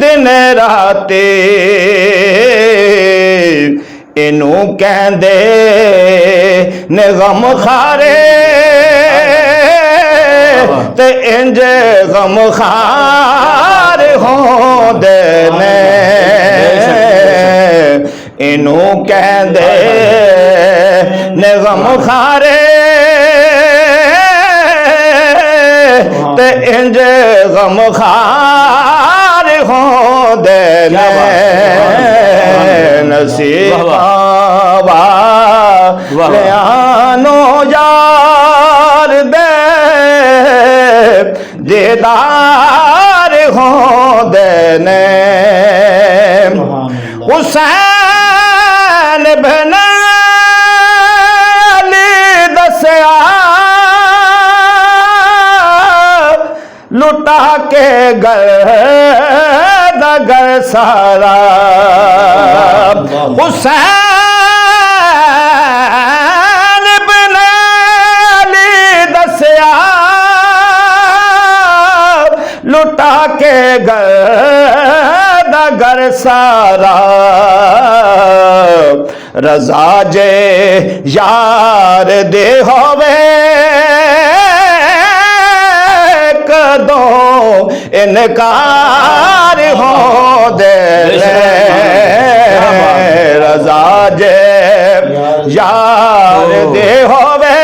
دن راتے اینوں کہندے نے غم خارے تے انج غم خار ہوندے نے اینوں کہندے نے غم خارے تے انج غم خار ہوندے نے نصیباں والیانو یار دے دیدار ہوندے نے حسین بن علی دسیا لٹا کے گر دا گر سارا حسین بن علی دسیا لٹا کے گر دا گر سارا رضا جے یار دے ہووے کدو انکار ہو دے رضا جے یار دے ہووے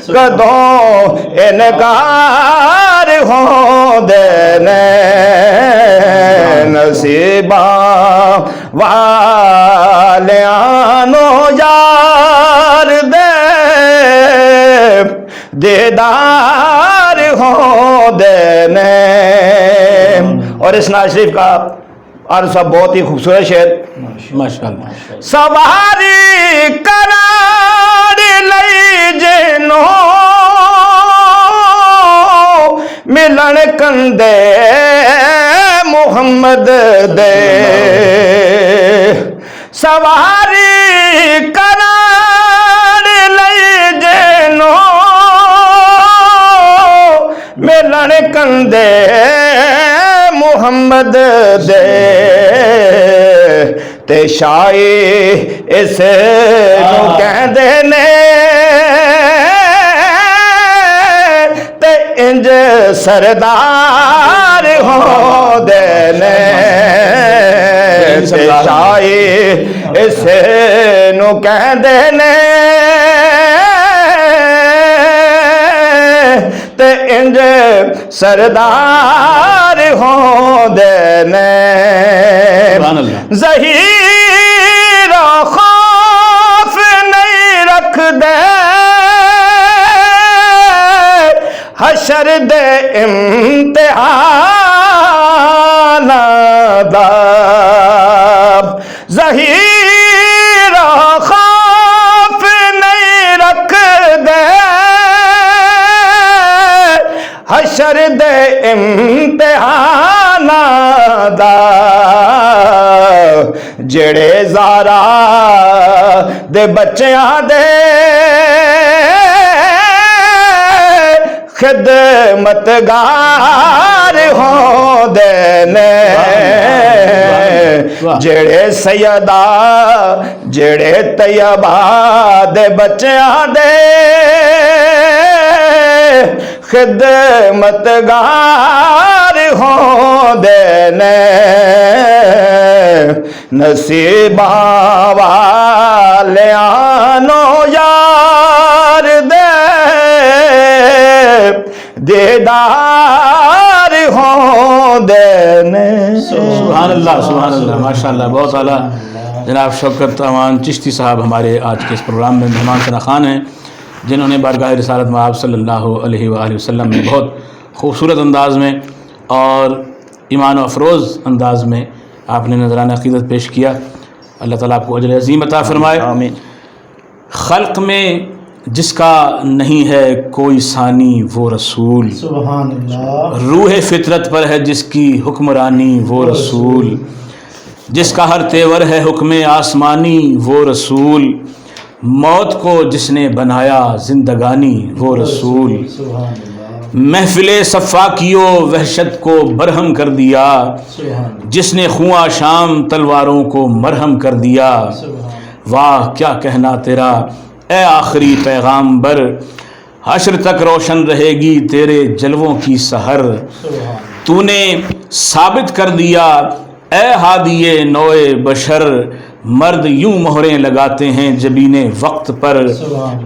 کدو انکار ہو دے نصیباں والیانو یار دے دیدار ہو دینے. اور اس ناز شریف کا عرض صاحب بہت ہی خوبصورت شعر ماشاءاللہ. سواری قرار لئی جنو ملن کندے محمد دے سواری قرار لئی جنو ملن کندے محمد دے تے شائی اس نو کہندے نے تے انج سردار ہو دے نے تے شائی اس نو کہندے نے تے انج سردار ہو دے نے ظہیر خوف نہیں رکھ دے حشر دے امتحان دا ظہیر خوف نہیں رکھ دے حشر دے امتحان دا جڑے زارا دے بچیاں دے خدمتگار ہو دے نے جڑے سیدہ جڑے طیبہ دے بچیاں دے خدمتگار ہو دے نے نصیباں والیانو یار دے دیدار ہو دے نے. سبحان اللہ سبحان اللہ ماشاءاللہ. بہت اعلیٰ. جناب شوکت امان چشتی صاحب ہمارے آج کے اس پروگرام میں مہمان ثنا خوان ہیں، جنہوں نے بارگاہ رسالت میں آپ صلی اللہ علیہ وآلہ وسلم میں بہت خوبصورت انداز میں اور ایمان و افروز انداز میں آپ نے نذرانہ عقیدت پیش کیا. اللہ تعالیٰ آپ کو اجر عظیم عطا فرمائے. آمین. خلق میں جس کا نہیں ہے کوئی ثانی وہ رسول، سبحان اللہ. روح فطرت پر ہے جس کی حکمرانی وہ رسول، جس کا ہر تیور ہے حکم آسمانی وہ رسول، موت کو جس نے بنایا زندگانی وہ رسول، سبحان اللہ. محفل صفاکی و وحشت کو برہم کر دیا، جس نے خواں شام تلواروں کو مرہم کر دیا۔ واہ کیا کہنا تیرا اے آخری پیغامبر، حشر تک روشن رہے گی تیرے جلووں کی سحر۔ تو نے ثابت کر دیا اے ہادی نوع بشر، مرد یوں مہریں لگاتے ہیں جبین وقت پر۔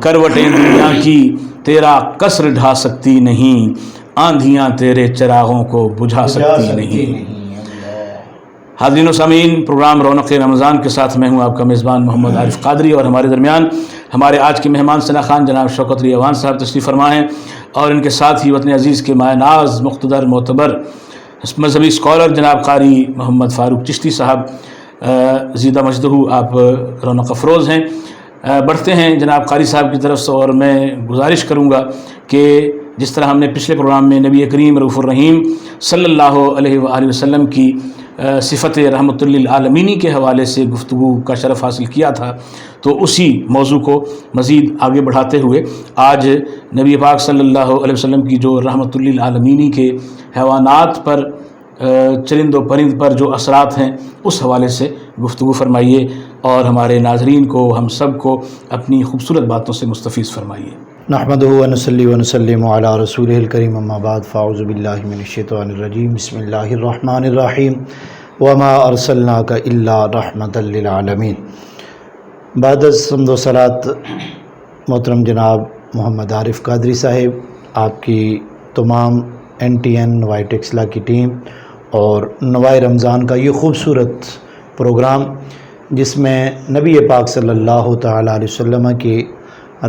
کروٹیں دنیا کی تیرا قصر ڈھا سکتی نہیں، آندھیاں تیرے چراغوں کو بجھا سکتی نہیں۔ حاضرین و سامعین، پروگرام رونق رمضان کے ساتھ میں ہوں آپ کا میزبان محمد عارف قادری، اور ہمارے درمیان ہمارے آج کے مہمان ثنا خان جناب شوکت علی اوان صاحب تشریف فرما ہیں، اور ان کے ساتھ ہی وطن عزیز کے مائع ناز مقتدر معتبر مذہبی اسکالر جناب قاری محمد فاروق چشتی صاحب زیدہ مجدہ آپ رونق افروز ہیں۔ بڑھتے ہیں جناب قاری صاحب کی طرف سے، اور میں گزارش کروں گا کہ جس طرح ہم نے پچھلے پروگرام میں نبی کریم رؤوف الرحیم صلی اللہ علیہ وآلہ وسلم کی صفت رحمت للعالمینی کے حوالے سے گفتگو کا شرف حاصل کیا تھا، تو اسی موضوع کو مزید آگے بڑھاتے ہوئے آج نبی پاک صلی اللہ علیہ وسلم کی جو رحمت للعالمینی کے حیوانات پر، چرند و پرند پر جو اثرات ہیں، اس حوالے سے گفتگو فرمائیے، اور ہمارے ناظرین کو، ہم سب کو اپنی خوبصورت باتوں سے مستفیض فرمائیے۔ نحمدہ ونصلی ونسلم علی رسولہ الکریم، اما بعد فاعوذ باللہ من الشیطان الرجیم، بسم اللہ الرحمن الرحیم، وما ارسلناک الا رحمۃ للعالمین۔ بعد از حمد و صلات محترم جناب محمد عارف قادری صاحب، آپ کی تمام NTN نوائی ٹیکسلا کی ٹیم اور نوائی رمضان کا یہ خوبصورت پروگرام، جس میں نبی پاک صلی اللہ تعالیٰ علیہ وسلم کی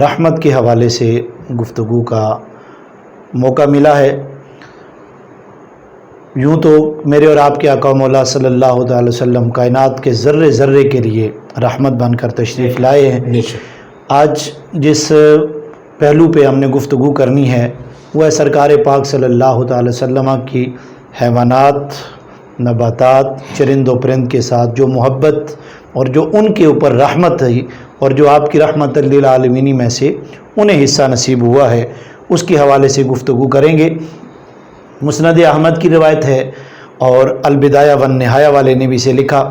رحمت کے حوالے سے گفتگو کا موقع ملا ہے۔ یوں تو میرے اور آپ کے آقا مولا صلی اللہ تعالی وسلم کائنات کے ذرے ذرے کے لیے رحمت بن کر تشریف لائے ہیں۔ آج جس پہلو پہ ہم نے گفتگو کرنی ہے وہ ہے سرکار پاک صلی اللہ تعالی وسلم کی حیوانات، نباتات، چرند و پرند کے ساتھ جو محبت اور جو ان کے اوپر رحمت ہے، اور جو آپ کی رحمت للعالمین میں سے انہیں حصہ نصیب ہوا ہے، اس کے حوالے سے گفتگو کریں گے۔ مسند احمد کی روایت ہے، اور البدایہ والنہایہ والے نے بھی اسے لکھا۔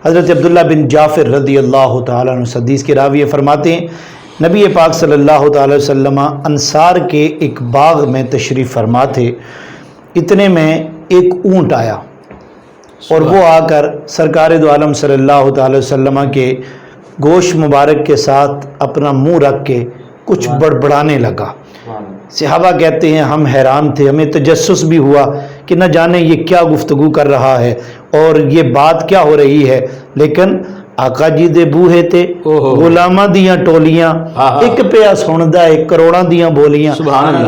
حضرت عبداللہ بن جعفر رضی اللہ تعالیٰ عنہ حدیث کے راوی فرماتے ہیں، نبی پاک صلی اللہ تعالی وسلم انصار کے ایک باغ میں تشریف فرما تھے، اتنے میں ایک اونٹ آیا، اور وہ آ کر سرکار دو عالم صلی اللہ تعالی وسلم کے گوشت مبارک کے ساتھ اپنا منہ رکھ کے کچھ بڑبڑانے لگا۔ صحابہ کہتے ہیں ہم حیران تھے، ہمیں تجسس بھی ہوا کہ نہ جانے یہ کیا گفتگو کر رہا ہے اور یہ بات کیا ہو رہی ہے، لیکن آقا جی دے بوہے تے غلاماں دیاں ٹولیاں، ایک پیا سندا ہے کروڑاں دیاں بولیاں۔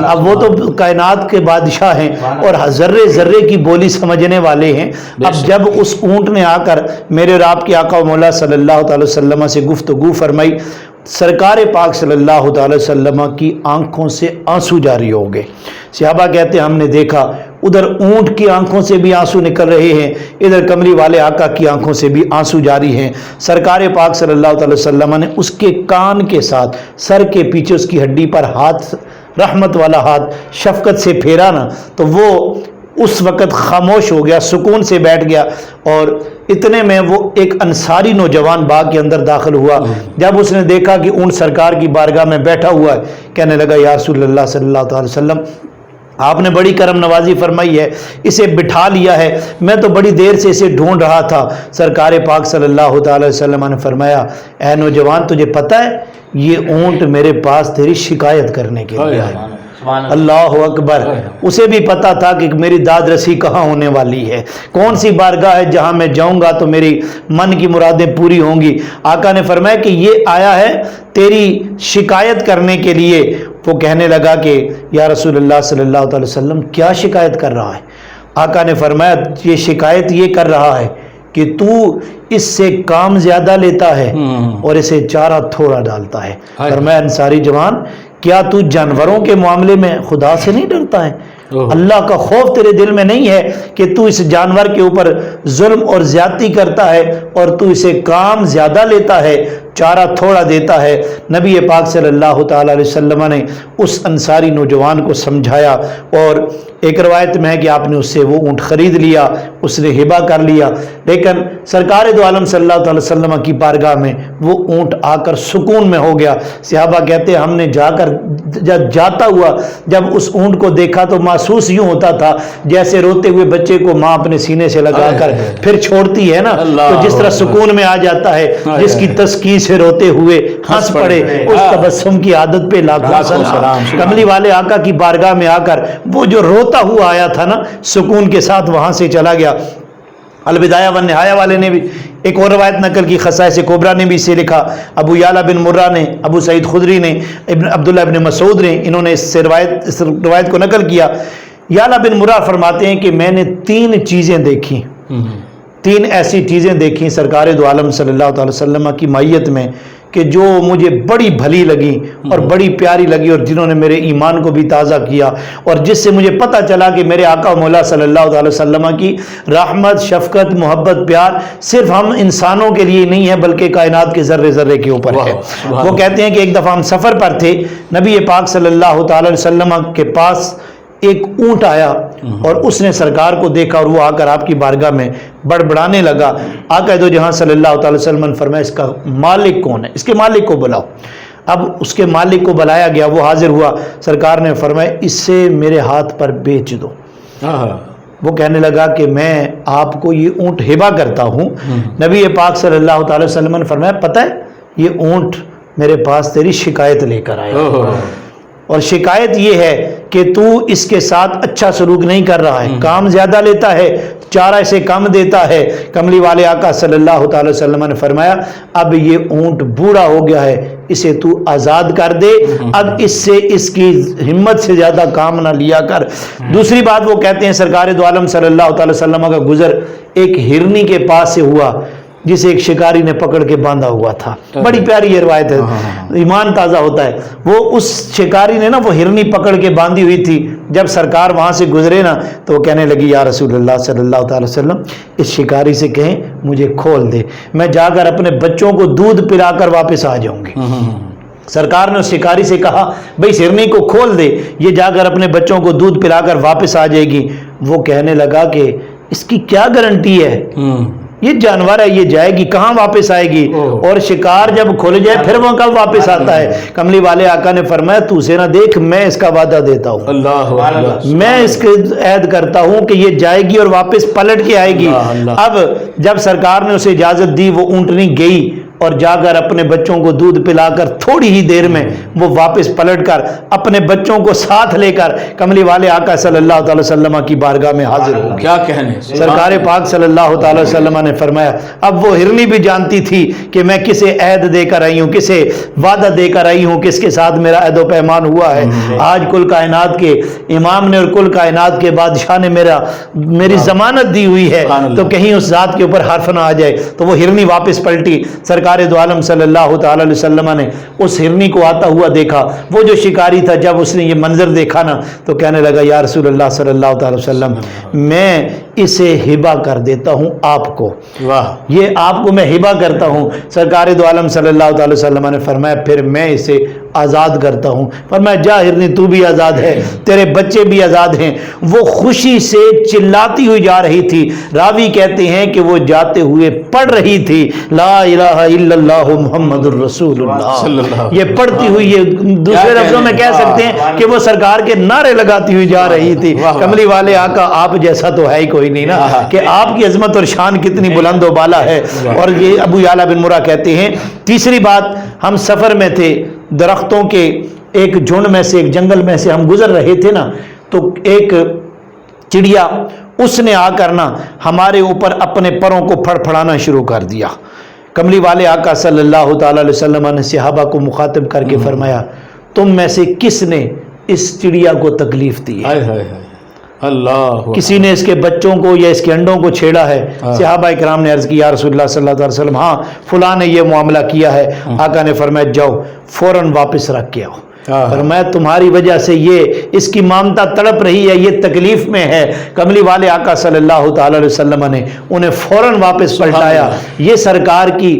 اب وہ تو کائنات کے بادشاہ ہیں اور ذرے ذرے کی بولی سمجھنے والے ہیں۔ اب جب اس اونٹ نے آ کر میرے اور آپ کے آقا و مولا صلی اللہ تعالی وسلم سے گفتگو فرمائی، سرکار پاک صلی اللہ تعالی وسلم کی آنکھوں سے آنسو جاری ہو گئے۔ صحابہ کہتے ہیں ہم نے دیکھا ادھر اونٹ کی آنکھوں سے بھی آنسو نکل رہے ہیں، ادھر کملی والے آقا کی آنکھوں سے بھی آنسو جاری ہیں۔ سرکار پاک صلی اللہ تعالی وسلم نے اس کے کان کے ساتھ سر کے پیچھے اس کی ہڈی پر ہاتھ، رحمت والا ہاتھ شفقت سے پھیرا نا، تو وہ اس وقت خاموش ہو گیا، سکون سے بیٹھ گیا، اور اتنے میں وہ ایک انصاری نوجوان باغ کے اندر داخل ہوا۔ جب اس نے دیکھا کہ اونٹ سرکار کی بارگاہ میں بیٹھا ہوا ہے، کہنے لگا یا رسول اللہ صلی اللہ تعالی وسلم، آپ نے بڑی کرم نوازی فرمائی ہے، اسے بٹھا لیا ہے، میں تو بڑی دیر سے اسے ڈھونڈ رہا تھا۔ سرکار پاک صلی اللہ تعالی وسلم نے فرمایا اے نوجوان، تجھے پتہ ہے یہ اونٹ میرے پاس تیری شکایت کرنے کے لیے آیا۔ اللہ اکبر، اسے بھی پتا تھا کہ میری داد رسی کہاں ہونے والی ہے، کون سی بارگاہ ہے جہاں میں جاؤں گا تو میری من کی مرادیں پوری ہوں گی۔ آقا نے فرمایا کہ یہ آیا ہے تیری شکایت کرنے کے لیے۔ وہ کہنے لگا کہ یا رسول اللہ صلی اللہ علیہ وسلم کیا شکایت کر رہا ہے؟ آقا نے فرمایا یہ شکایت یہ کر رہا ہے کہ تو اس سے کام زیادہ لیتا ہے اور اسے چارہ تھوڑا ڈالتا ہے۔ فرمایا انصاری جوان، کیا تو جانوروں کے معاملے میں خدا سے نہیں ڈرتا ہے؟ اللہ کا خوف تیرے دل میں نہیں ہے کہ تو اس جانور کے اوپر ظلم اور زیادتی کرتا ہے اور تو اسے کام زیادہ لیتا ہے چارہ تھوڑا دیتا ہے۔ نبی پاک صلی اللہ تعالیٰ علیہ وسلم نے اس انصاری نوجوان کو سمجھایا، اور ایک روایت میں ہے کہ آپ نے اس سے وہ اونٹ خرید لیا، اس نے ہبہ کر لیا، لیکن سرکار دو عالم صلی اللہ تعالی وسلم کی بارگاہ میں وہ اونٹ آ کر سکون میں ہو گیا۔ صحابہ کہتے ہیں ہم نے جاتا ہوا جب اس اونٹ کو دیکھا تو محسوس یوں ہوتا تھا جیسے روتے ہوئے بچے کو ماں اپنے سینے سے لگا کر پھر چھوڑتی ہے نا، تو جس طرح سکون میں آ جاتا ہے، جس کی تسکین سے روتے ہوئے ہنس پڑے، اس تبسم کی عادت پہ لاکھوں سلام۔ کملی والے آقا کی بارگاہ میں آ کر وہ جو روتا ہوا آیا تھا نا، سکون کے ساتھ وہاں سے چلا گیا۔ البدایہ والنہایہ والے نے بھی ایک اور روایت نقل کی، خصائص کبریٰ نے بھی اسے لکھا، ابو یعلا بن مرہ نے، ابو سعید خدری نے، عبداللہ بن مسعود نے، انہوں نے اس روایت کو نقل کیا۔ یعلا بن مرہ فرماتے ہیں کہ میں نے 3 چیزیں دیکھی، 3 ایسی چیزیں دیکھی سرکار دو عالم صلی اللہ تعالی وسلم کی معیت میں کہ جو مجھے بڑی بھلی لگی اور بڑی پیاری لگی، اور جنہوں نے میرے ایمان کو بھی تازہ کیا، اور جس سے مجھے پتہ چلا کہ میرے آقا و مولا صلی اللہ علیہ وسلم کی رحمت، شفقت، محبت، پیار صرف ہم انسانوں کے لیے نہیں ہے بلکہ کائنات کے ذرے ذرے کے اوپر ہے۔ وہ کہتے ہیں کہ ایک دفعہ ہم سفر پر تھے، نبی پاک صلی اللہ تعالی وسلم کے پاس ایک اونٹ آیا اور اس نے سرکار کو دیکھا، اور وہ آ کر آپ کی بارگاہ میں بڑبڑانے لگا۔ آقا دو جہاں صلی اللہ تعالی وسلم نے فرمایا اس کا مالک کون ہے، اس کے مالک کو بلاؤ۔ اب اس کے مالک کو بلایا گیا، وہ حاضر ہوا، سرکار نے فرمایا اس سے میرے ہاتھ پر بیچ دو۔ وہ کہنے لگا کہ میں آپ کو یہ اونٹ ہبہ کرتا ہوں۔ نبی پاک صلی اللہ تعالی وسلم نے فرمایا پتہ ہے یہ اونٹ میرے پاس تیری شکایت لے کر آیا، اور شکایت یہ ہے کہ تو اس کے ساتھ اچھا سلوک نہیں کر رہا ہے، کام زیادہ لیتا ہے، چارہ سے کم دیتا ہے۔ کملی والے آقا صلی اللہ تعالی وسلم نے فرمایا اب یہ اونٹ بوڑھا ہو گیا ہے، اسے تو آزاد کر دے، اب اس سے اس کی ہمت سے زیادہ کام نہ لیا کر۔ دوسری بات وہ کہتے ہیں سرکار دو عالم صلی اللہ تعالی وسلم کا گزر ایک ہرنی کے پاس سے ہوا جسے ایک شکاری نے پکڑ کے باندھا ہوا تھا۔ بڑی پیاری یہ روایت ہے، ایمان تازہ ہوتا ہے۔ وہ اس شکاری نے نا وہ ہرنی پکڑ کے باندھی ہوئی تھی، جب سرکار وہاں سے گزرے نا تو وہ کہنے لگی یا رسول اللہ صلی اللہ تعالی وسلم اس شکاری سے کہیں مجھے کھول دے، میں جا کر اپنے بچوں کو دودھ پلا کر واپس آ جاؤں گی۔ سرکار نے اس شکاری سے کہا بھئی اس ہرنی کو کھول دے، یہ جا کر اپنے بچوں کو دودھ پلا کر واپس آ جائے گی۔ وہ کہنے لگا کہ اس کی کیا گارنٹی ہے، یہ جانور ہے، یہ جائے گی کہاں واپس آئے گی، اور شکار جب کھل جائے پھر وہ کب واپس آتا ہے۔ کملی والے آقا نے فرمایا تو اسے نہ دیکھ، میں اس کا وعدہ دیتا ہوں، میں اس کے عہد کرتا ہوں کہ یہ جائے گی اور واپس پلٹ کے آئے گی۔ اب جب سرکار نے اسے اجازت دی، وہ اونٹنی گئی اور جا کر اپنے بچوں کو دودھ پلا کر تھوڑی ہی دیر میں وہ واپس پلٹ کر اپنے بچوں کو ساتھ لے کر کملی والے آقا صلی اللہ تعالی وسلم کی بارگاہ میں حاضر ہو۔ کیا کہنے، سرکار پاک صلی اللہ تعالی وسلم نے فرمایا اب وہ ہرنی بھی جانتی تھی کہ میں کسے عہد دے کر آئی ہوں، کسے وعدہ دے کر آئی ہوں، کس کے ساتھ میرا عہد و پیمان ہوا ہے۔ آج کل کائنات کے امام نے اور کل کائنات کے بادشاہ نے میری ضمانت دی ہوئی ہے، تو کہیں اس ذات کے اوپر حرف نہ آ جائے۔ تو وہ ہرنی واپس پلٹی، سرکار دو عالم صلی اللہ تعالی علیہ وسلم نے اس ہرنی کو آتا ہوا دیکھا۔ وہ جو شکاری تھا جب اس نے یہ منظر دیکھا نا تو کہنے لگا یا رسول اللہ صلی اللہ تعالی وسلم میں اسے ہبہ کر دیتا ہوں آپ کو، یہ آپ کو میں ہبہ کرتا ہوں۔ سرکار دو عالم صلی اللہ تعالی وسلم نے فرمایا پھر میں اسے آزاد کرتا ہوں۔ فرمایا جا ہرنی تو بھی آزاد ہے، تیرے بچے بھی آزاد ہیں۔ وہ خوشی سے چلاتی ہوئی جا رہی تھی، راوی کہتے ہیں کہ وہ جاتے ہوئے پڑھ رہی تھی لا الہ الا اللہ محمد الرسول اللہ، یہ پڑھتی ہوئی، یہ دوسرے لفظوں میں کہہ سکتے ہیں کہ وہ سرکار کے نعرے لگاتی ہوئی جا رہی تھی۔ کملی والے آقا آپ جیسا تو ہے ہی کوئی نہیں نا، کہ آپ کی عظمت اور شان کتنی بلند و بالا ہے۔ اور یہ ابو یعلا بن مرہ کہتے ہیں تیسری بات، ہم سفر میں تھے، درختوں کے ایک جھنڈ میں سے، ایک جنگل میں سے ہم گزر رہے تھے نا، تو ایک چڑیا اس نے آ کر نا ہمارے اوپر اپنے پروں کو پھڑ پھڑانا شروع کر دیا۔ کملی والے آقا صلی اللہ تعالی علیہ وسلم نے صحابہ کو مخاطب کر کے فرمایا تم میں سے کس نے اس چڑیا کو تکلیف دی ہے؟ اللہ، کسی نے اس کے بچوں کو یا اس کے انڈوں کو چھیڑا ہے؟ صحابہ کرام نے عرض کی یا رسول اللہ صلی اللہ علیہ وسلم ہاں فلاں نے یہ معاملہ کیا ہے۔ آقا نے فرمایا جاؤ فوراً واپس رکھ کے آؤ، فرمایا تمہاری وجہ سے یہ اس کی مامتا تڑپ رہی ہے، یہ تکلیف میں ہے۔ کملی والے آقا صلی اللہ تعالی علیہ وسلم نے انہیں فوراً واپس پلٹایا۔ یہ سرکار کی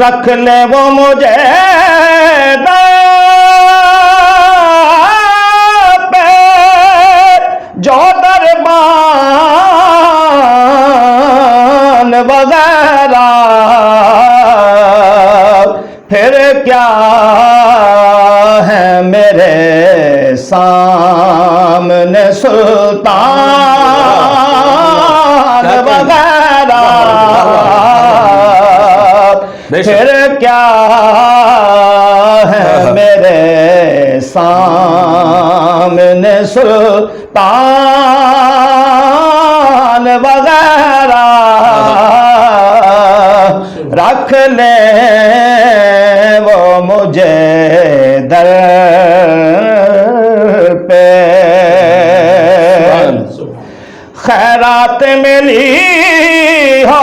رکھ لے وہ مجھے در پہ جو دربان وغیرہ، پھر کیا ہے میرے سامنے سلطان وغیرہ، پھر کیا ہے میرے سامنے سلطان وغیرہ، رکھ لے وہ مجھے در پہ، خیرات ملی ہو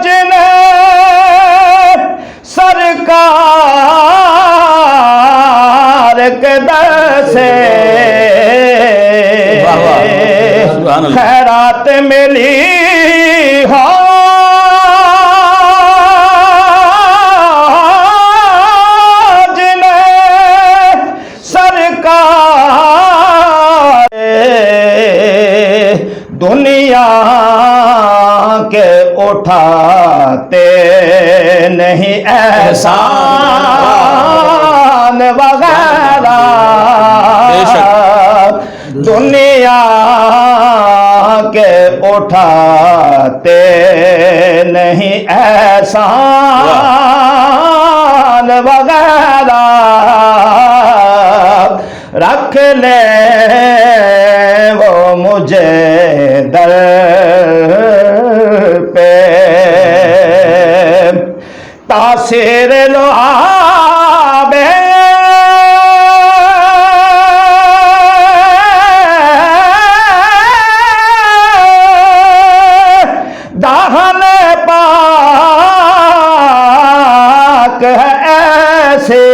جنہیں سرکار کے در سے، خیرات ملی ہو جنہیں سرکار دنیا کے اٹھاتے نہیں احسان وغیرہ، دنیا کے اٹھاتے نہیں احسان وغیرہ، رکھ لے وہ مجھے در پہ، تاثیر لعاب دہن پاک ہے ایسے،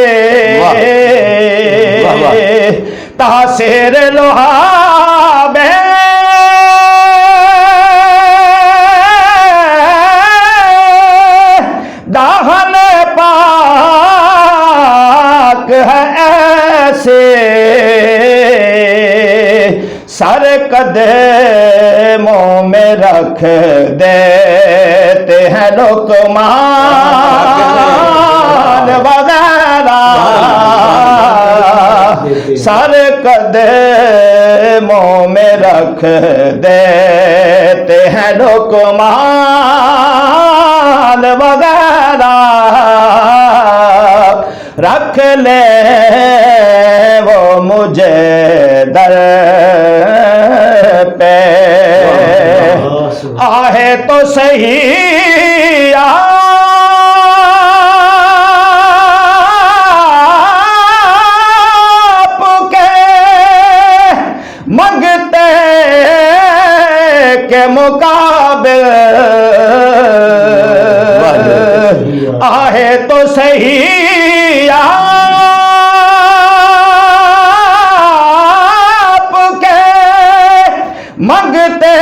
تاثیر لعاب دہن پاک ہے ایسے، سر قدموں میں رکھ دیتے ہیں لقمان وغیرہ، سر قدموں میں رکھ دیتے ہیں لقمان وغیرہ، رکھ لے وہ مجھے در پہ، آہے تو صحیح آپ کے منگتے کے مقابل، آہے تو صحیح آپ کے منگتے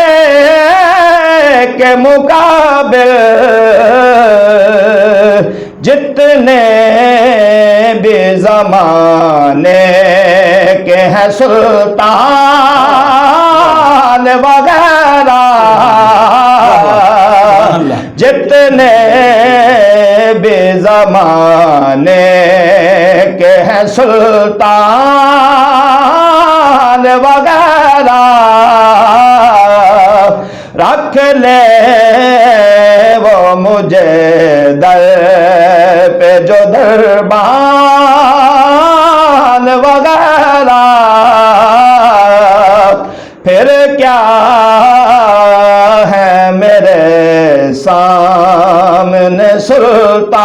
کے مقابل، جتنے بھی زمانے کے ہیں سلطان وغیرہ، جتنے بھی زمانے کے ہیں سلطان وغیرہ، رکھ لے وہ مجھے در پہ جو دربان وغیرہ، پھر کیا ہے میرے سامنے سلطان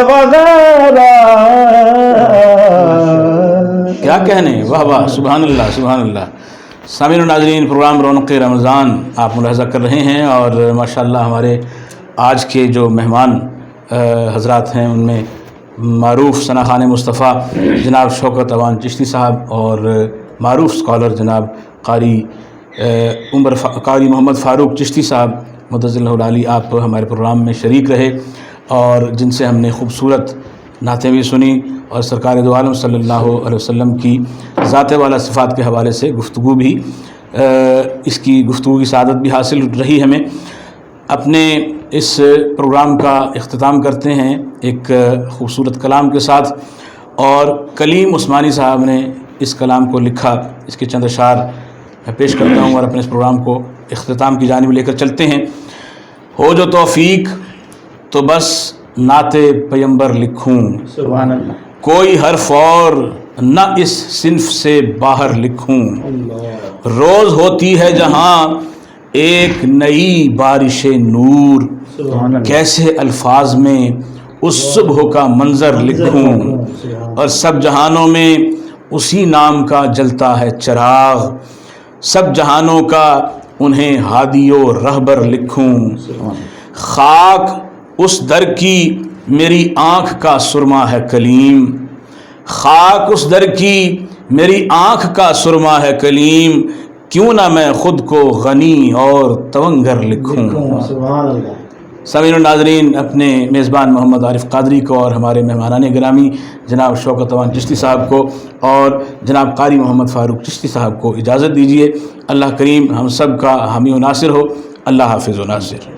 وغیرہ۔ کیا کہنے، واہ واہ، سبحان اللہ سبحان اللہ۔ سامعین و ناظرین، پروگرام رونق رمضان آپ ملاحظہ کر رہے ہیں، اور ماشاءاللہ ہمارے آج کے جو مہمان حضرات ہیں ان میں معروف ثنا خان مصطفیٰ جناب شوکت اوان چشتی صاحب اور معروف اسکالر جناب قاری قاری محمد فاروق چشتی صاحب مدظر اللہ العالی، آپ ہمارے پروگرام میں شریک رہے اور جن سے ہم نے خوبصورت نعتیں بھی سنی اور سرکار دو عالم صلی اللہ علیہ وسلم کی ذات والا صفات کے حوالے سے گفتگو بھی اس کی گفتگو کی سعادت بھی حاصل رہی ہمیں۔ اپنے اس پروگرام کا اختتام کرتے ہیں ایک خوبصورت کلام کے ساتھ، اور کلیم عثمانی صاحب نے اس کلام کو لکھا، اس کے چند اشعار میں پیش کرتا ہوں اور اپنے اس پروگرام کو اختتام کی جانب لے کر چلتے ہیں۔ ہو جو توفیق تو بس نعت پیمبر لکھوں، سبحان اللہ، کوئی حرف اور نہ اس صنف سے باہر لکھوں، روز ہوتی ہے جہاں ایک نئی بارش نور، سبحان اللہ، کیسے الفاظ میں اس صبح کا منظر لکھوں، اور سب جہانوں میں اسی نام کا جلتا ہے چراغ، سب جہانوں کا انہیں ہادی و رہبر لکھوں، خاک اس در کی میری آنکھ کا سرما ہے کلیم، خاک اس در کی میری آنکھ کا سرما ہے کلیم، کیوں نہ میں خود کو غنی اور تونگر لکھوں۔ سامعین و ناظرین، اپنے میزبان محمد عارف قادری کو اور ہمارے مہمانان گرامی جناب شوکت اوان چشتی صاحب کو اور جناب قاری محمد فاروق چشتی صاحب کو اجازت دیجیے۔ اللہ کریم ہم سب کا حامی و ناصر ہو۔ اللہ حافظ و ناصر۔